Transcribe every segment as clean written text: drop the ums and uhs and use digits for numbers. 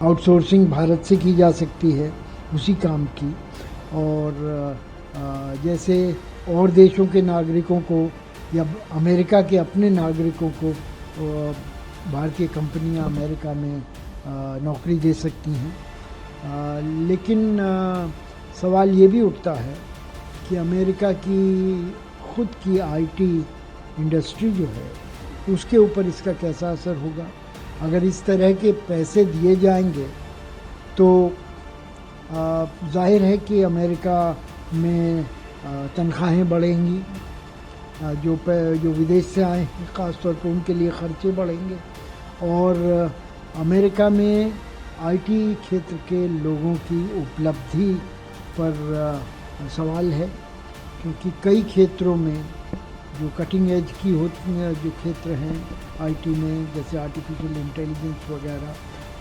Outsourcing Bharat से की जा सकती है उसी काम की। और जैसे और देशों के नागरिकों को या अमेरिका के अपने नागरिकों को भारतीय कंपनियां अमेरिका में नौकरी दे सकती हैं। लेकिन सवाल ये भी उठता है कि अमेरिका की खुद की आईटी इंडस्ट्री जो है उसके ऊपर इसका कैसा असर होगा। अगर इस तरह के पैसे दिए जाएंगे तो जाहिर है कि अमेरिका में तनख्वाहें बढ़ेंगी, जो विदेश से आए हैं ख़ास तौर पर उनके लिए ख़र्चे बढ़ेंगे। और अमेरिका में आईटी क्षेत्र के लोगों की उपलब्धि पर सवाल है, क्योंकि कई क्षेत्रों में जो कटिंग एज की होती हैं जो क्षेत्र हैं आईटी में, जैसे आर्टिफिशियल इंटेलिजेंस वगैरह,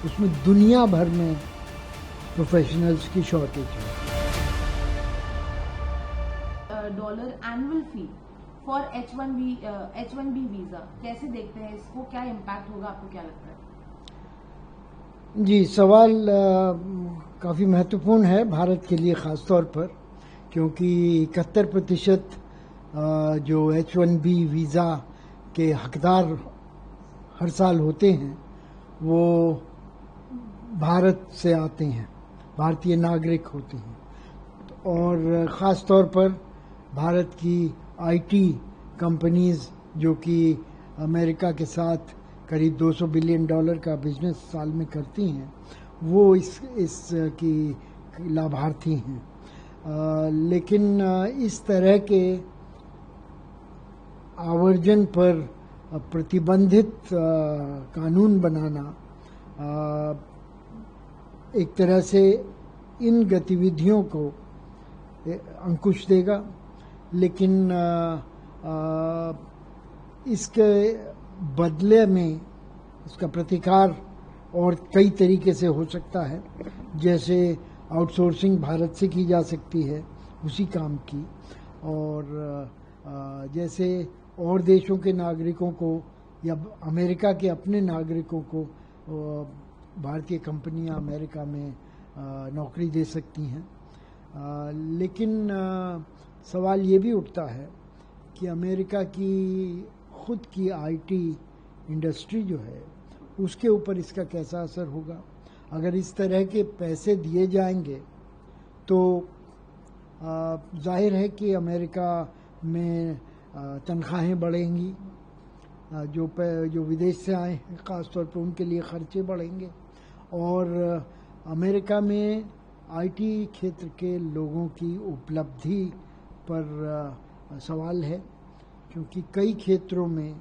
उसमें दुनिया भर में प्रोफेशनल्स की शॉर्टेज है। Dollar annual fee for H1B visa कैसे देखते हैं इसको, क्या इम्पैक्ट होगा, आपको क्या लगता है? जी, सवाल काफ़ी महत्वपूर्ण है भारत के लिए ख़ास तौर पर, क्योंकि 71% जो H1B वीज़ा के हकदार हर साल होते हैं वो भारत से आते हैं, भारतीय नागरिक होते हैं। और ख़ास तौर पर भारत की आईटी कंपनीज़ जो कि अमेरिका के साथ करीब $200 बिलियन का बिजनेस साल में करती हैं, वो इस की लाभार्थी हैं। लेकिन इस तरह के आवर्जन पर प्रतिबंधित कानून बनाना एक तरह से इन गतिविधियों को अंकुश देगा। लेकिन इसके बदले में इसका प्रतिकार और कई तरीके से हो सकता है, जैसे आउटसोर्सिंग भारत से की जा सकती है उसी काम की। और जैसे और देशों के नागरिकों को या अमेरिका के अपने नागरिकों को भारतीय कंपनियां अमेरिका में नौकरी दे सकती हैं। लेकिन सवाल ये भी उठता है कि अमेरिका की खुद की आईटी इंडस्ट्री जो है उसके ऊपर इसका कैसा असर होगा। अगर इस तरह के पैसे दिए जाएंगे तो जाहिर है कि अमेरिका में तनख्वाहें बढ़ेंगी, जो विदेश से आए हैं ख़ास तौर पर उनके लिए ख़र्चे बढ़ेंगे। और अमेरिका में आईटी क्षेत्र के लोगों की उपलब्धि पर सवाल है, क्योंकि कई क्षेत्रों में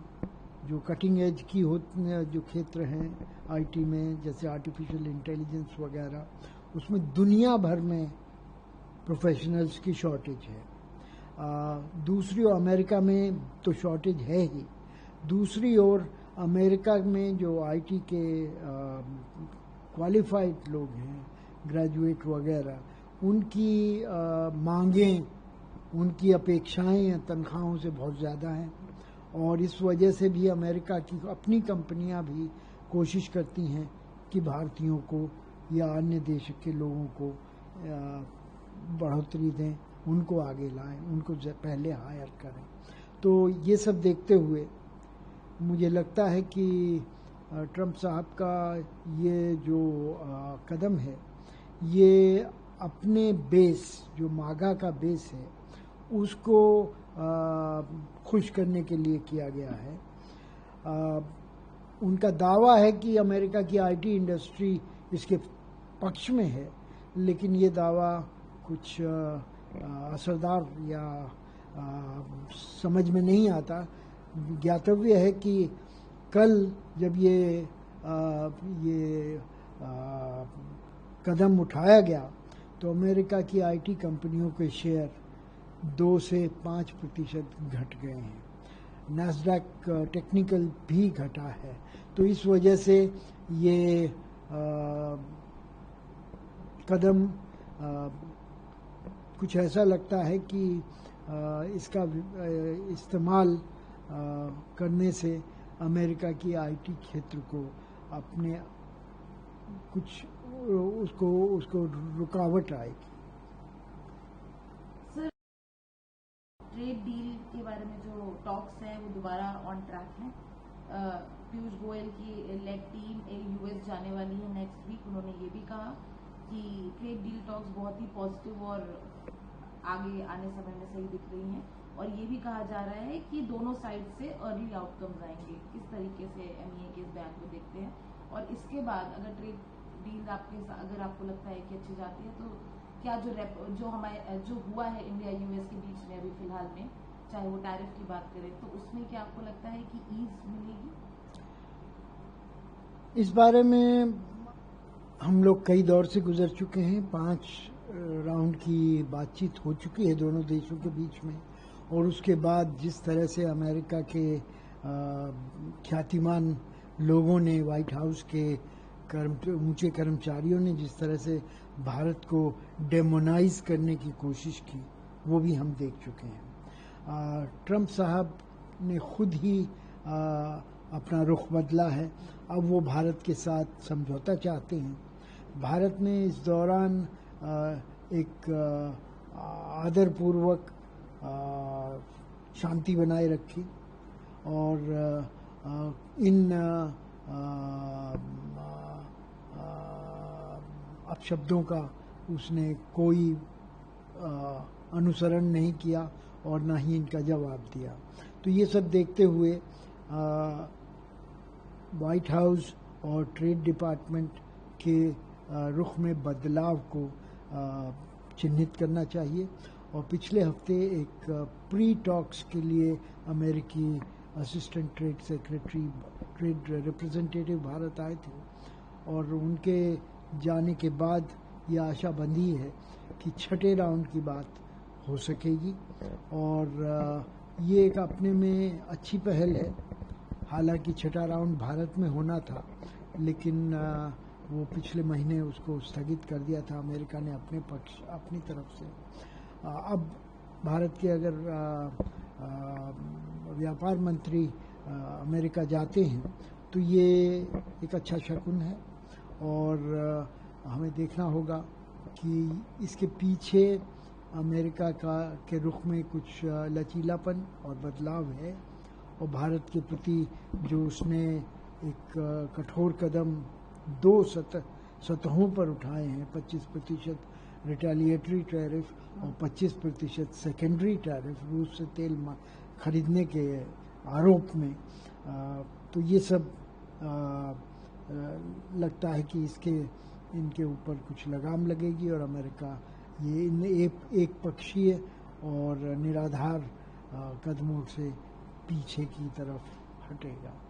जो कटिंग एज की होती हैं जो क्षेत्र हैं आईटी में, जैसे आर्टिफिशियल इंटेलिजेंस वगैरह, उसमें दुनिया भर में प्रोफेशनल्स की शॉर्टेज है। दूसरी ओर अमेरिका में तो शॉर्टेज है ही, दूसरी ओर अमेरिका में जो आईटी के क्वालिफाइड लोग हैं, ग्रेजुएट वगैरह, उनकी मांगें, उनकी अपेक्षाएं तनख्वाहों से बहुत ज़्यादा हैं। और इस वजह से भी अमेरिका की अपनी कंपनियां भी कोशिश करती हैं कि भारतीयों को या अन्य देश के लोगों को बढ़ोतरी दें, उनको आगे लाएं, उनको पहले हायर करें। तो ये सब देखते हुए मुझे लगता है कि ट्रंप साहब का ये जो कदम है, ये अपने बेस, जो मागा का बेस है, उसको खुश करने के लिए किया गया है। उनका दावा है कि अमेरिका की आईटी इंडस्ट्री इसके पक्ष में है, लेकिन ये दावा कुछ असरदार या समझ में नहीं आता। ज्ञातव्य है कि कल जब ये कदम उठाया गया तो अमेरिका की आईटी कंपनियों के शेयर 2 से 5% घट गए हैं। नैस्डैक टेक्निकल भी घटा है। तो इस वजह से ये कदम कुछ ऐसा लगता है कि इसका इस्तेमाल करने से अमेरिका की आईटी क्षेत्र को अपने कुछ उसको रुकावट आएगी। सर, ट्रेड डील के बारे में जो टॉक्स है वो दोबारा ऑन ट्रैक है। पीयूष गोयल की लेड टीम यूएस जाने वाली है नेक्स्ट वीक। उन्होंने ये भी कहा कि ट्रेड डील टॉक्स बहुत ही पॉजिटिव और आगे आने समय में सही दिख रही हैं, और ये भी कहा जा रहा है कि दोनों साइड से अर्ली आउटकम्स आएंगे। किस तरीके से एमईए के इस बयान को देखते हैं, और इसके बाद अगर ट्रेड डील अगर आपको लगता है कि अच्छी जाती है, तो क्या जो हमारे जो हुआ है इंडिया यूएस के बीच में अभी फिलहाल में, चाहे वो टैरिफ की बात करें, तो उसमें क्या आपको लगता है कि ईज मिलेगी? इस बारे में हम लोग कई दौर से गुजर चुके हैं। 5 राउंड की बातचीत हो चुकी है दोनों देशों के बीच में, और उसके बाद जिस तरह से अमेरिका के ख्यातिमान लोगों ने, व्हाइट हाउस के ऊंचे कर्मचारियों ने जिस तरह से भारत को डेमोनाइज करने की कोशिश की, वो भी हम देख चुके हैं। ट्रंप साहब ने खुद ही अपना रुख बदला है। अब वो भारत के साथ समझौता चाहते हैं। भारत ने इस दौरान एक आदरपूर्वक शांति बनाए रखी, और इन अपशब्दों का उसने कोई अनुसरण नहीं किया और ना ही इनका जवाब दिया। तो ये सब देखते हुए व्हाइट हाउस और ट्रेड डिपार्टमेंट के रुख में बदलाव को चिन्हित करना चाहिए। और पिछले हफ्ते एक प्री टॉक्स के लिए अमेरिकी assistant trade secretary, trade representative Bharat आए थे, और उनके जाने के बाद ये आशा बंधी है कि छठे राउंड की बात हो सकेगी। और ये एक अपने में अच्छी पहल है। हालांकि छठा राउंड भारत में होना था, लेकिन वो पिछले महीने उसको स्थगित कर दिया था अमेरिका ने अपनी तरफ से। अब भारत के अगर व्यापार मंत्री अमेरिका जाते हैं तो ये एक अच्छा शकुन है, और हमें देखना होगा कि इसके पीछे अमेरिका के रुख में कुछ लचीलापन और बदलाव है, और भारत के प्रति जो उसने एक कठोर कदम 2 सतहों पर उठाए हैं, 25% रिटेलिएटरी टैरिफ और 25% सेकेंडरी टैरिफ रूस से तेल खरीदने के आरोप में, तो ये सब लगता है कि इनके ऊपर कुछ लगाम लगेगी, और अमेरिका ये एक पक्षीय और निराधार कदमों से पीछे की तरफ हटेगा।